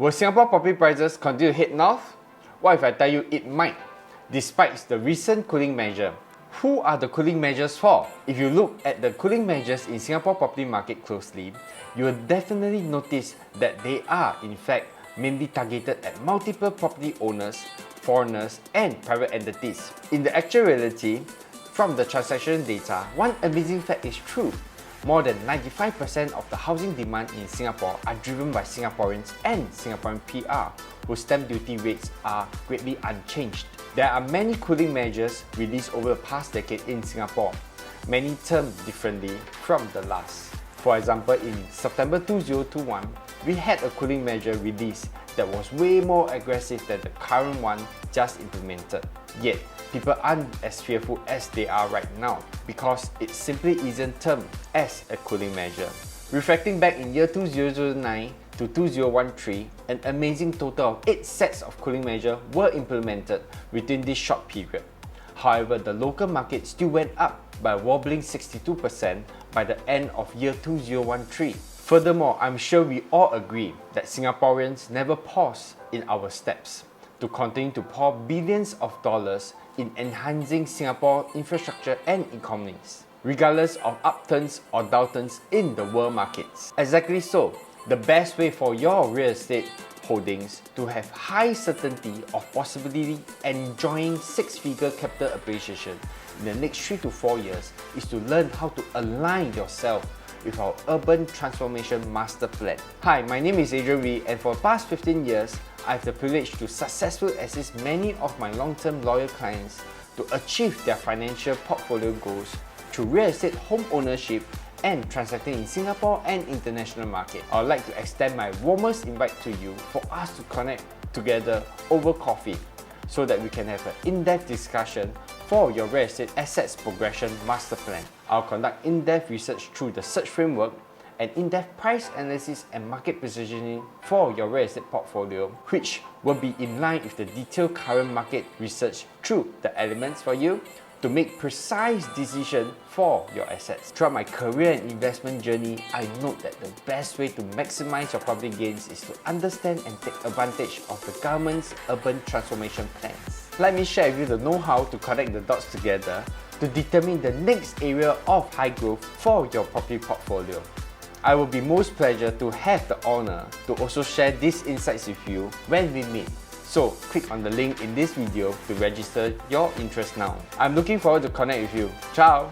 Will Singapore property prices continue to head north? What if I tell you it might, despite the recent cooling measure? Who are the cooling measures for? If you look at the cooling measures in Singapore property market closely, you will definitely notice that they are in fact mainly targeted at multiple property owners, foreigners, and private entities. In the actual reality, from the transaction data, one amazing fact is true. More than 95% of the housing demand in Singapore are driven by Singaporeans and Singaporean PR, whose stamp duty rates are greatly unchanged. There are many cooling measures released over the past decade in Singapore, many termed differently from the last. For example, in September 2021, we had a cooling measure released that was way more aggressive than the current one just implemented. Yet, people aren't as fearful as they are right now because it simply isn't termed as a cooling measure. Reflecting back in year 2009 to 2013, an amazing total of 8 sets of cooling measures were implemented within this short period. However, the local market still went up by a wobbling 62% by the end of year 2013. Furthermore, I'm sure we all agree that Singaporeans never pause in our steps to continue to pour billions of dollars in enhancing Singapore's infrastructure and economies, regardless of upturns or downturns in the world markets. Exactly so, the best way for your real estate holdings to have high certainty of possibility enjoying 6-figure capital appreciation in the next 3 to 4 years is to learn how to align yourself with our Urban Transformation Master Plan. Hi, my name is Adrian, and for the past 15 years, I have the privilege to successfully assist many of my long-term loyal clients to achieve their financial portfolio goals through real estate home ownership and transacting in Singapore and international market. I would like to extend my warmest invite to you for us to connect together over coffee so that we can have an in-depth discussion for your real estate assets progression master plan. I'll conduct in-depth research through the search framework and in-depth price analysis and market positioning for your real estate portfolio, which will be in line with the detailed current market research through the elements for you to make precise decisions for your assets. Throughout my career and investment journey, I note that the best way to maximize your property gains is to understand and take advantage of the government's urban transformation plans. Let me share with you the know-how to connect the dots together to determine the next area of high growth for your property portfolio. I will be most pleased to have the honor to also share these insights with you when we meet. So click on the link in this video to register your interest now. I'm looking forward to connect with you. Ciao!